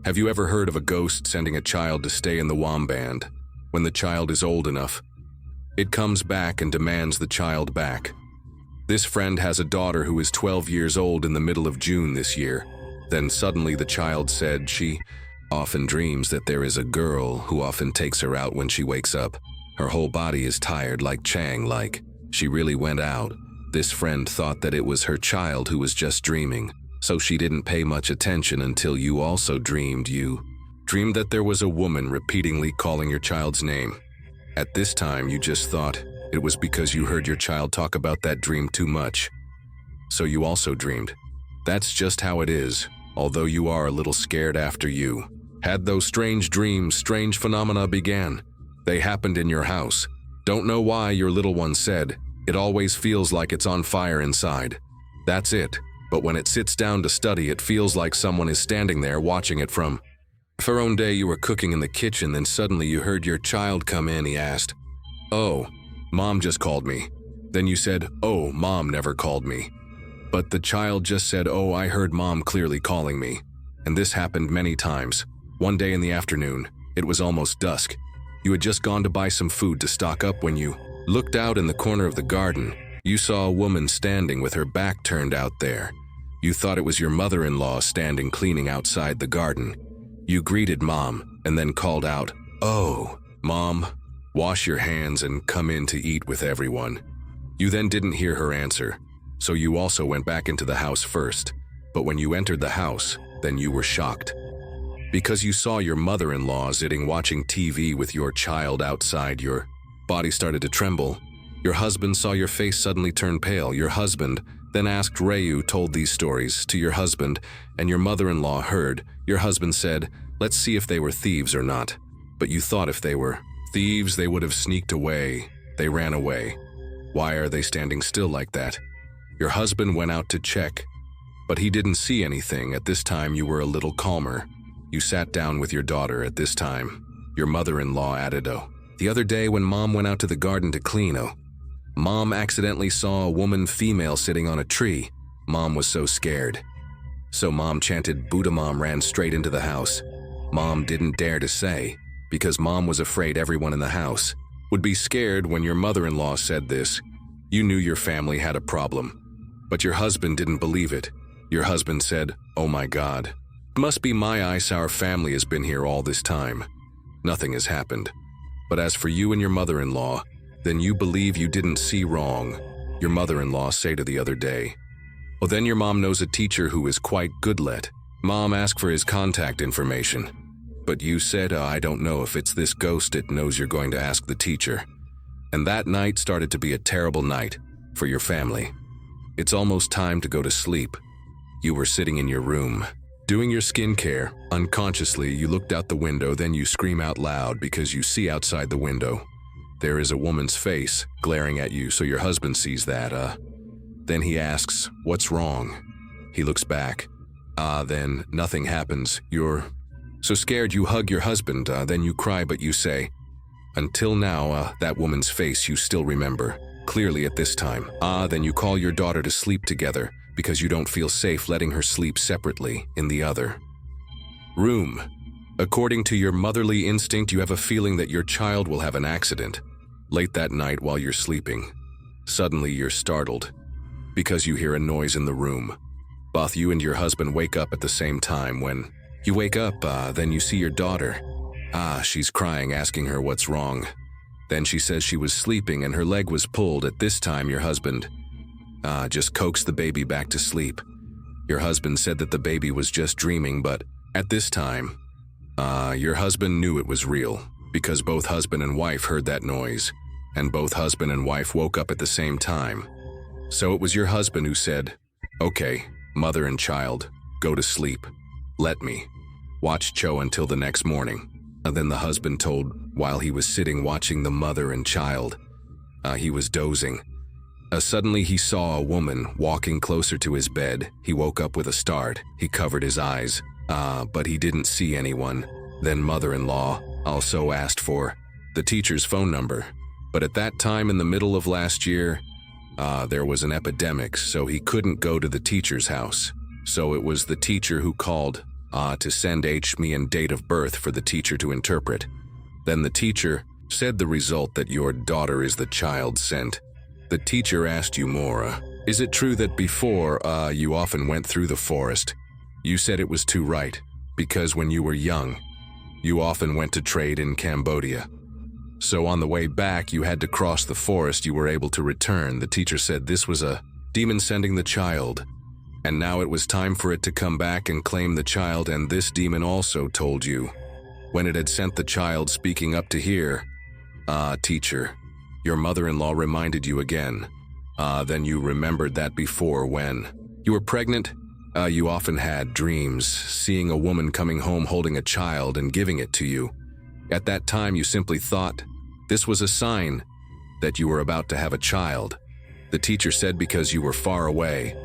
Have you ever heard of a ghost sending a child to stay in the wombat? When the child is old enough, it comes back and demands the child back. This friend has a daughter who is 12 years old in the middle of June this year. Then suddenly the child said she often dreams that there is a girl who often takes her out when she wakes up. Her whole body is tired like Chang, like she really went out. This friend thought that it was her child who was just dreaming, so she didn't pay much attention until you also dreamed. You dreamed that there was a woman repeatedly calling your child's name. At this time, you just thought it was because you heard your child talk about that dream too much. So you also dreamed. That's just how it is, although you are a little scared after you had those strange dreams. Strange phenomena began. They happened in your house. Don't know why. Your little one said, it always feels like it's on fire inside. That's it. But when it sits down to study, it feels like someone is standing there watching it from. For one day you were cooking in the kitchen, then suddenly you heard your child come in. He asked, "Oh, Mom just called me." Then you said, "Oh, Mom never called me." But the child just said, "Oh, I heard Mom clearly calling me." And this happened many times. One day in the afternoon, it was almost dusk. You had just gone to buy some food to stock up when you looked out in the corner of the garden. You saw a woman standing with her back turned out there. You thought it was your mother-in-law standing cleaning outside the garden. You greeted Mom and then called out, "Oh, Mom, wash your hands and come in to eat with everyone." You then didn't hear her answer, so you also went back into the house first. But when you entered the house, then you were shocked, because you saw your mother-in-law sitting watching TV with your child outside. Your body started to tremble. Your husband saw your face suddenly turn pale. Your husband then asked Rayu told these stories to your husband, and your mother-in-law heard. Your husband said, "Let's see if they were thieves or not." But you thought if they were thieves, they would have sneaked away. They ran away. Why are they standing still like that? Your husband went out to check, but he didn't see anything. At this time, you were a little calmer. You sat down with your daughter. At this time, your mother-in-law added, "Oh, the other day when Mom went out to the garden to clean, Mom accidentally saw a woman female sitting on a tree. Mom was so scared. So Mom chanted Buddha. Mom ran straight into the house. Mom didn't dare to say, because Mom was afraid everyone in the house would be scared. When your mother-in-law said this, you knew your family had a problem. But your husband didn't believe it. Your husband said, "Oh my God. It must be my eyes. Our family has been here all this time. Nothing has happened." But as for you and your mother-in-law, then you believe you didn't see wrong. Your mother-in-law say to the other day, "Oh, then your mom knows a teacher who is quite good. Let Mom ask for his contact information." But you said, "I don't know if it's this ghost. It knows you're going to ask the teacher." And that night started to be a terrible night for your family. It's almost time to go to sleep. You were sitting in your room, doing your skincare. Unconsciously, you looked out the window, then you scream out loud because you see outside the window. There is a woman's face glaring at you, so your husband sees that. Then he asks, "What's wrong?" He looks back. Then nothing happens. You're so scared you hug your husband, then you cry, but you say, "Until now, that woman's face you still remember clearly at this time." Then you call your daughter to sleep together because you don't feel safe letting her sleep separately in the other room. According to your motherly instinct, you have a feeling that your child will have an accident. Late that night while you're sleeping, suddenly you're startled because you hear a noise in the room. Both you and your husband wake up at the same time. When you wake up, then you see your daughter. She's crying, asking her what's wrong. Then she says she was sleeping and her leg was pulled. At this time, your husband just coaxed the baby back to sleep. Your husband said that the baby was just dreaming, but at this time, your husband knew it was real because both husband and wife heard that noise, and both husband and wife woke up at the same time. So it was your husband who said, "Okay, mother and child, go to sleep. Let me watch Cho until the next morning." And then the husband told while he was sitting watching the mother and child. He was dozing. Suddenly he saw a woman walking closer to his bed. He woke up with a start. He covered his eyes, but he didn't see anyone. Then mother-in-law also asked for the teacher's phone number. But at that time in the middle of last year, there was an epidemic, so he couldn't go to the teacher's house. So it was the teacher who called to send me and date of birth for the teacher to interpret. Then the teacher said the result that your daughter is the child sent. The teacher asked you more. Is it true that before you often went through the forest? You said it was too right, because when you were young, you often went to trade in Cambodia. So on the way back, you had to cross the forest. You were able to return. The teacher said this was a demon sending the child, and now it was time for it to come back and claim the child, and this demon also told you, when it had sent the child speaking up to hear, teacher, your mother-in-law reminded you again. Then you remembered that before when you were pregnant, you often had dreams, seeing a woman coming home holding a child and giving it to you. At that time, you simply thought this was a sign that you were about to have a child. The teacher said because you were far away,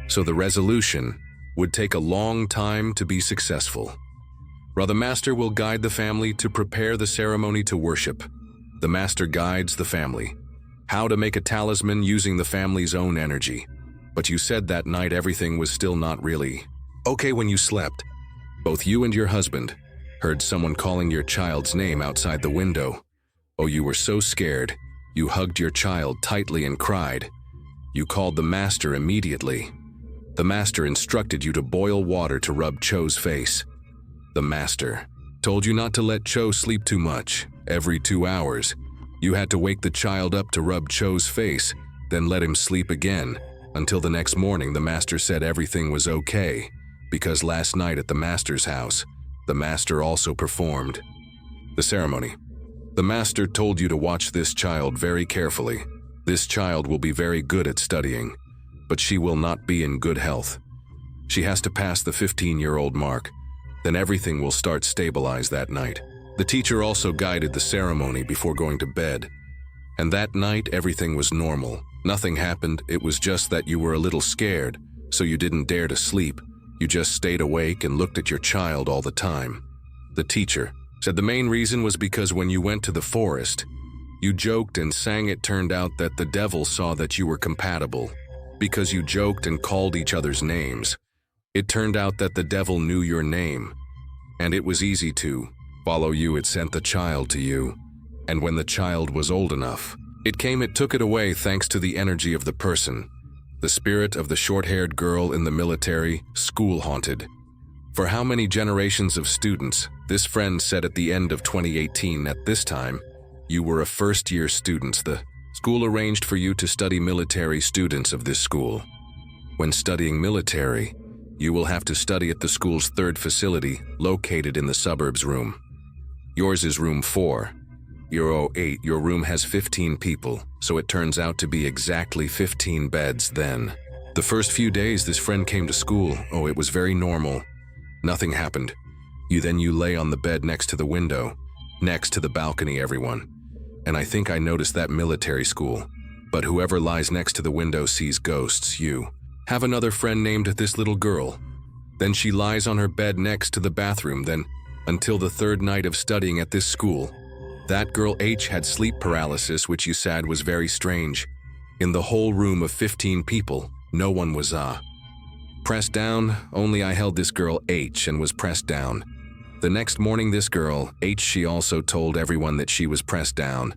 so the resolution would take a long time to be successful. The master will guide the family to prepare the ceremony to worship. The master guides the family how to make a talisman using the family's own energy. But you said that night everything was still not really okay when you slept. Both you and your husband heard someone calling your child's name outside the window. Oh, you were so scared. You hugged your child tightly and cried. You called the master immediately. The master instructed you to boil water to rub Cho's face. The master told you not to let Cho sleep too much. Every 2 hours, you had to wake the child up to rub Cho's face, then let him sleep again. Until the next morning, the master said everything was okay, because last night at the master's house, the master also performed the ceremony. The master told you to watch this child very carefully. This child will be very good at studying, but she will not be in good health. She has to pass the 15-year-old mark. Then everything will start stabilize that night. The teacher also guided the ceremony before going to bed. And that night, everything was normal. Nothing happened. It was just that you were a little scared, so you didn't dare to sleep. You just stayed awake and looked at your child all the time. The teacher said the main reason was because when you went to the forest, you joked and sang. It turned out that the devil saw that you were compatible because you joked and called each other's names. It turned out that the devil knew your name, and it was easy to follow you. It sent the child to you, and when the child was old enough, it came. It took it away thanks to the energy of the person. The spirit of the short-haired girl in the military, school-haunted. For how many generations of students, this friend said at the end of 2018, at this time, you were a first-year student. The school arranged for you to study military students of this school. When studying military, you will have to study at the school's third facility, located in the suburbs room. Yours is room 4. Euro 8, your room has 15 people, so it turns out to be exactly 15 beds then. The first few days this friend came to school, it was very normal. Nothing happened. You lay on the bed next to the window, next to the balcony, everyone. And I think I noticed that military school. But whoever lies next to the window sees ghosts. You have another friend named this little girl. Then she lies on her bed next to the bathroom. Then, until the third night of studying at this school, that girl H had sleep paralysis, which you said was very strange. In the whole room of 15 people, no one was pressed down. Only I held this girl H and was pressed down. The next morning, this girl H, she also told everyone that she was pressed down,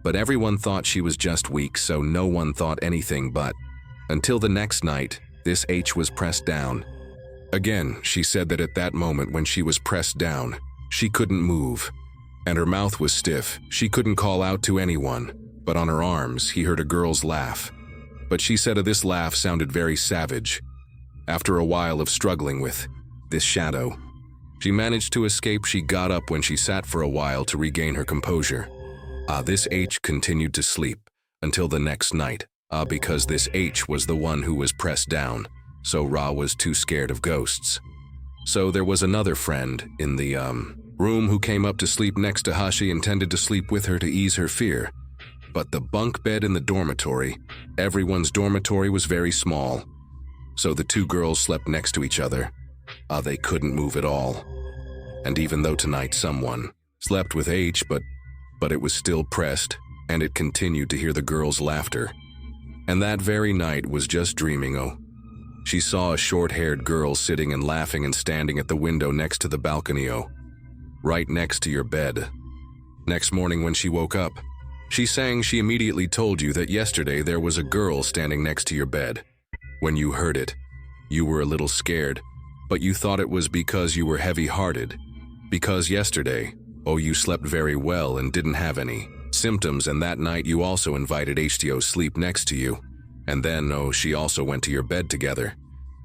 but everyone thought she was just weak, so no one thought anything. But until the next night, this H was pressed down. Again, she said that at that moment when she was pressed down, she couldn't move, and her mouth was stiff. She couldn't call out to anyone, but on her arms, he heard a girl's laugh. But she said this laugh sounded very savage. After a while of struggling with this shadow, she managed to escape. She got up when she sat for a while to regain her composure. This H continued to sleep until the next night, because this H was the one who was pressed down, so Ra was too scared of ghosts. So there was another friend in the room who came up to sleep next to her. She intended to sleep with her to ease her fear. But the bunk bed in the dormitory, everyone's dormitory, was very small. So the two girls slept next to each other. They couldn't move at all. And even though tonight someone slept with H, but it was still pressed, and it continued to hear the girls' laughter. And that very night was just dreaming. She saw a short-haired girl sitting and laughing and standing at the window next to the balcony, right next to your bed. Next morning when she woke up, she's saying she immediately told you that yesterday there was a girl standing next to your bed. When you heard it, you were a little scared, but you thought it was because you were heavy-hearted. Because yesterday, you slept very well and didn't have any symptoms, and that night you also invited H to sleep next to you. And then, she also went to your bed together.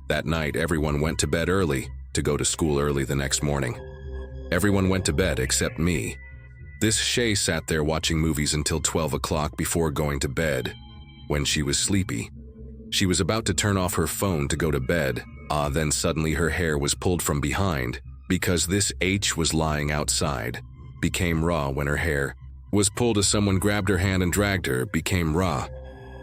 That night, everyone went to bed early to go to school early the next morning. Everyone went to bed except me. This Shay sat there watching movies until 12 o'clock before going to bed. When she was sleepy, she was about to turn off her phone to go to bed. Then suddenly her hair was pulled from behind because this H was lying outside. Became raw when her hair was pulled as someone grabbed her hand and dragged her. Became raw.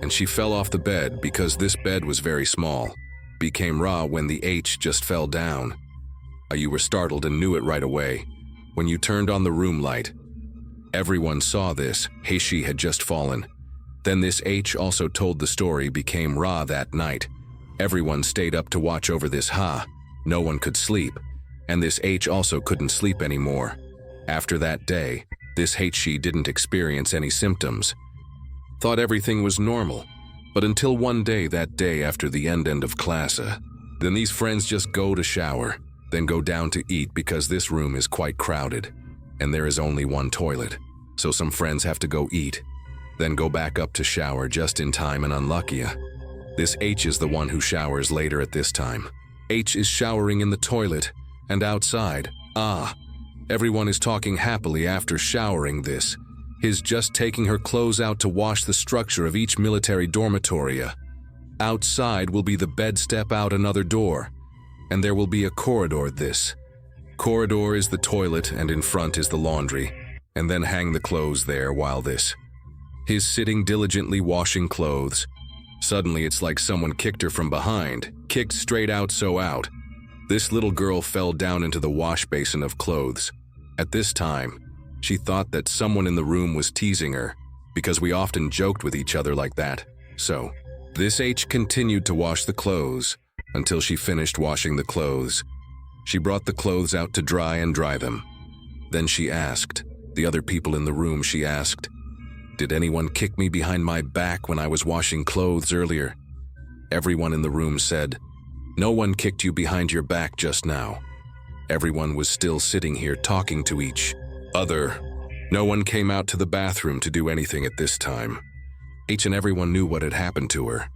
And she fell off the bed because this bed was very small. Became raw when the H just fell down. You were startled and knew it right away. When you turned on the room light, everyone saw this. She had just fallen. Then this H also told the story. Became raw that night. Everyone stayed up to watch over this. No one could sleep. And this H also couldn't sleep anymore. After that day, this She didn't experience any symptoms. Thought everything was normal. But until one day, that day after the end of class, then these friends just go to shower, then go down to eat because this room is quite crowded, and there is only one toilet. So some friends have to go eat, then go back up to shower just in time, and unlucky. This H is the one who showers later at this time. H is showering in the toilet and outside. Everyone is talking happily after showering. This is just taking her clothes out to wash the structure of each military dormitory. Outside will be the bed, step out another door, and there will be a corridor. This corridor is the toilet, and in front is the laundry, and then hang the clothes there while this is sitting diligently washing clothes. Suddenly it's like someone kicked her from behind, kicked straight out. This little girl fell down into the wash basin of clothes. At this time, she thought that someone in the room was teasing her, because we often joked with each other like that. So, this H continued to wash the clothes until she finished washing the clothes. She brought the clothes out to dry and dry them. Then she asked the other people in the room, she asked, "Did anyone kick me behind my back when I was washing clothes earlier?" Everyone in the room said, "No one kicked you behind your back just now." Everyone was still sitting here talking to each other. No one came out to the bathroom to do anything at this time. H and everyone knew what had happened to her.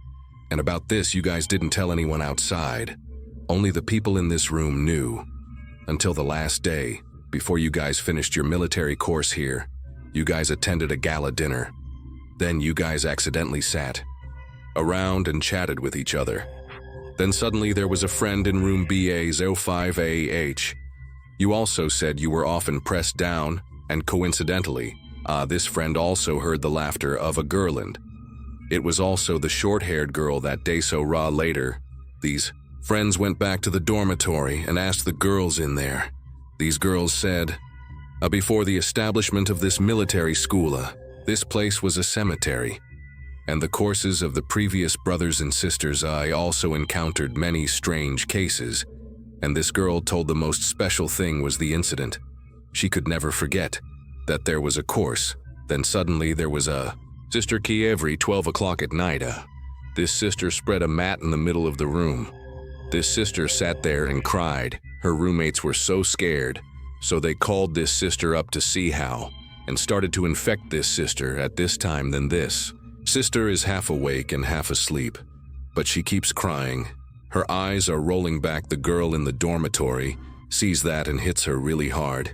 And about this, you guys didn't tell anyone outside. Only the people in this room knew. Until the last day, before you guys finished your military course here, you guys attended a gala dinner. Then you guys accidentally sat around and chatted with each other. Then suddenly there was a friend in room BA05AH. You also said you were often pressed down, and coincidentally, this friend also heard the laughter of a girl, and it was also the short-haired girl that day. Later, these friends went back to the dormitory and asked the girls in there. These girls said, before the establishment of this military school, this place was a cemetery. And the courses of the previous brothers and sisters, I also encountered many strange cases. And this girl told the most special thing was the incident. She could never forget that there was a course. Then suddenly there was a sister key every 12 o'clock at night. This sister spread a mat in the middle of the room. This sister sat there and cried. Her roommates were so scared, so they called this sister up to see how, and started to infect this sister at this time. Then this sister is half awake and half asleep, but she keeps crying. Her eyes are rolling back. The girl in the dormitory sees that and hits her really hard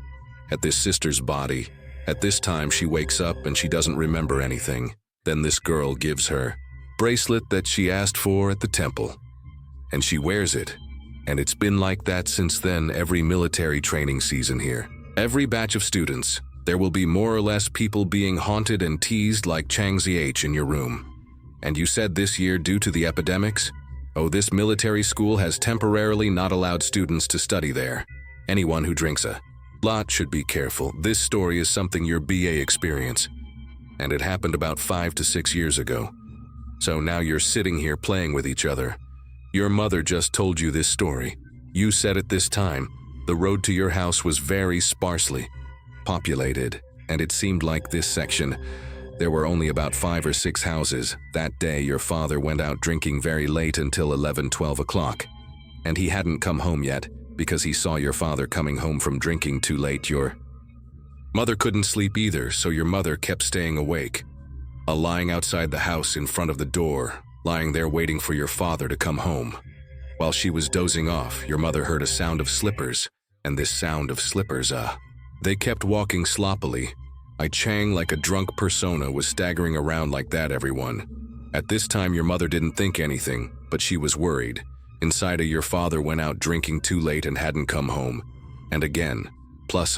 at this sister's body. At this time she wakes up and she doesn't remember anything. Then this girl gives her bracelet that she asked for at the temple, and she wears it. And it's been like that since then. Every military training season here, every batch of students, there will be more or less people being haunted and teased like Changzi H in your room. And you said this year, due to the epidemics, this military school has temporarily not allowed students to study there. Anyone who drinks a lot should be careful. This story is something your BA experience, and it happened about 5 to 6 years ago. So now you're sitting here playing with each other. Your mother just told you this story. You said at this time, the road to your house was very sparsely populated, and it seemed like this section, there were only about 5 or 6 houses. That day, your father went out drinking very late until 11-12 o'clock, and he hadn't come home yet because he saw your father coming home from drinking too late. Your mother couldn't sleep either, so your mother kept staying awake, lying outside the house in front of the door, lying there waiting for your father to come home. While she was dozing off, your mother heard a sound of slippers, and this sound of slippers, they kept walking sloppily. Chang, like a drunk persona, was staggering around like that, everyone. At this time, your mother didn't think anything, but she was worried. Inside, your father went out drinking too late and hadn't come home. And again, plus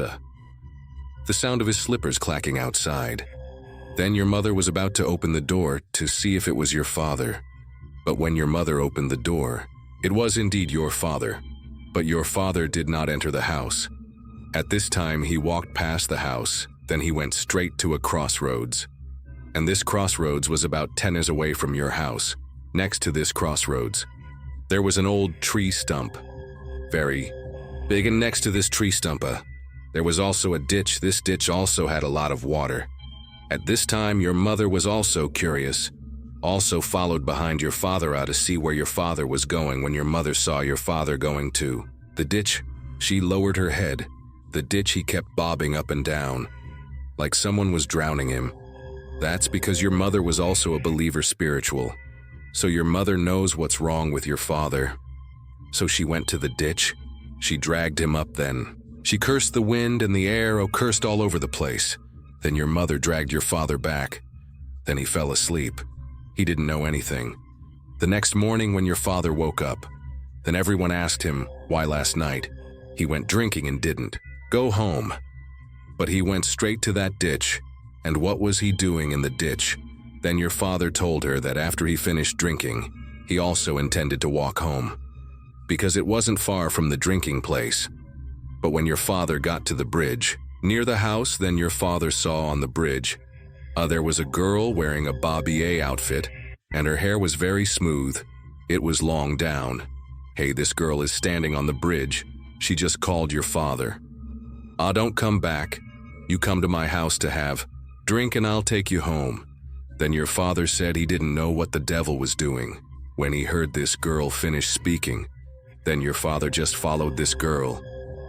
the sound of his slippers clacking outside. Then your mother was about to open the door to see if it was your father. But when your mother opened the door, it was indeed your father. But your father did not enter the house. At this time, he walked past the house. Then he went straight to a crossroads. And this crossroads was about 10 meters away from your house. Next to this crossroads, there was an old tree stump. Very big, and next to this tree stump, there was also a ditch. This ditch also had a lot of water. At this time, your mother was also curious, also followed behind your father to see where your father was going. When your mother saw your father going to the ditch, she lowered her head. The ditch, he kept bobbing up and down, like someone was drowning him. That's because your mother was also a believer spiritual. So your mother knows what's wrong with your father. So she went to the ditch. She dragged him up then. She cursed the wind and the air, cursed all over the place. Then your mother dragged your father back. Then he fell asleep. He didn't know anything. The next morning when your father woke up, then everyone asked him why last night he went drinking and didn't go home. But he went straight to that ditch. And what was he doing in the ditch? Then your father told her that after he finished drinking, he also intended to walk home, because it wasn't far from the drinking place. But when your father got to the bridge near the house, then your father saw on the bridge, there was a girl wearing a Bobby outfit, and her hair was very smooth. It was long down. Hey, this girl is standing on the bridge. She just called your father. Don't come back. You come to my house to have drink and I'll take you home. Then your father said he didn't know what the devil was doing. When he heard this girl finish speaking, then your father just followed this girl,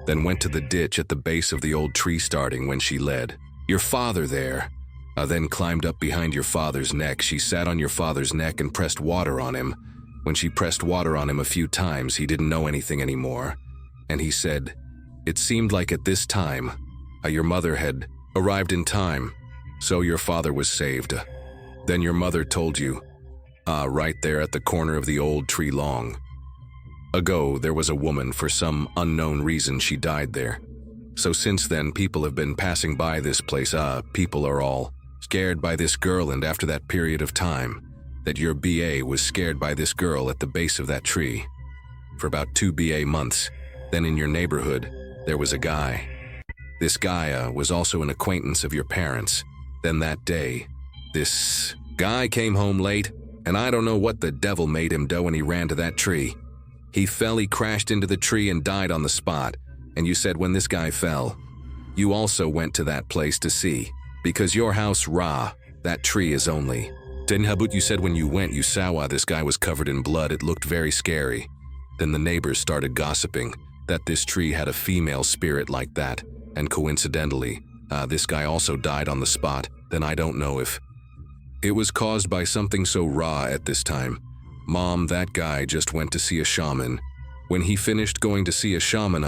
then went to the ditch at the base of the old tree starting when she led your father there. Then climbed up behind your father's neck. She sat on your father's neck and pressed water on him. When she pressed water on him a few times, he didn't know anything anymore. And he said, it seemed like at this time, your mother had arrived in time, so your father was saved. Then your mother told you, right there at the corner of the old tree long ago, there was a woman. For some unknown reason, she died there. So since then, people have been passing by this place. People are all scared by this girl, and after that period of time, that your BA was scared by this girl at the base of that tree. For about 2 BA months, then in your neighborhood, there was a guy. This guy was also an acquaintance of your parents. Then that day, this guy came home late, and I don't know what the devil made him do when he ran to that tree. He fell, he crashed into the tree and died on the spot. And you said when this guy fell, you also went to that place to see, because your house, that tree is only. Then Habut, you said when you went, you saw this guy was covered in blood. It looked very scary. Then the neighbors started gossiping that this tree had a female spirit like that, and coincidentally, this guy also died on the spot. Then I don't know if it was caused by something so raw at this time. Mom, that guy just went to see a shaman. When he finished going to see a shaman,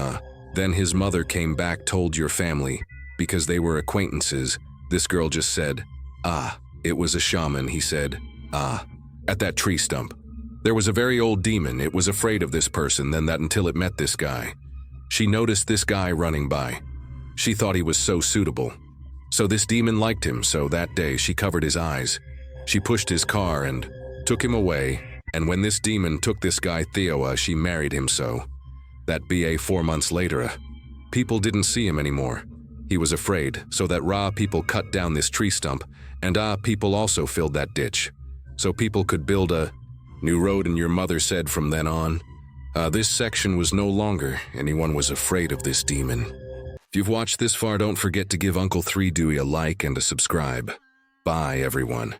then his mother came back, told your family, because they were acquaintances. This girl just said, it was a shaman, he said, at that tree stump. There was a very old demon. It was afraid of this person, then that until it met this guy. She noticed this guy running by. She thought he was so suitable. So this demon liked him, so that day she covered his eyes. She pushed his car and took him away, and when this demon took this guy Theo, she married him. So that BA 4 months later, people didn't see him anymore. He was afraid, so that people cut down this tree stump, and people also filled that ditch. So people could build New road and your mother said from then on, this section was no longer anyone was afraid of this demon. If you've watched this far, don't forget to give Uncle 3 Dewey a like and a subscribe. Bye, everyone.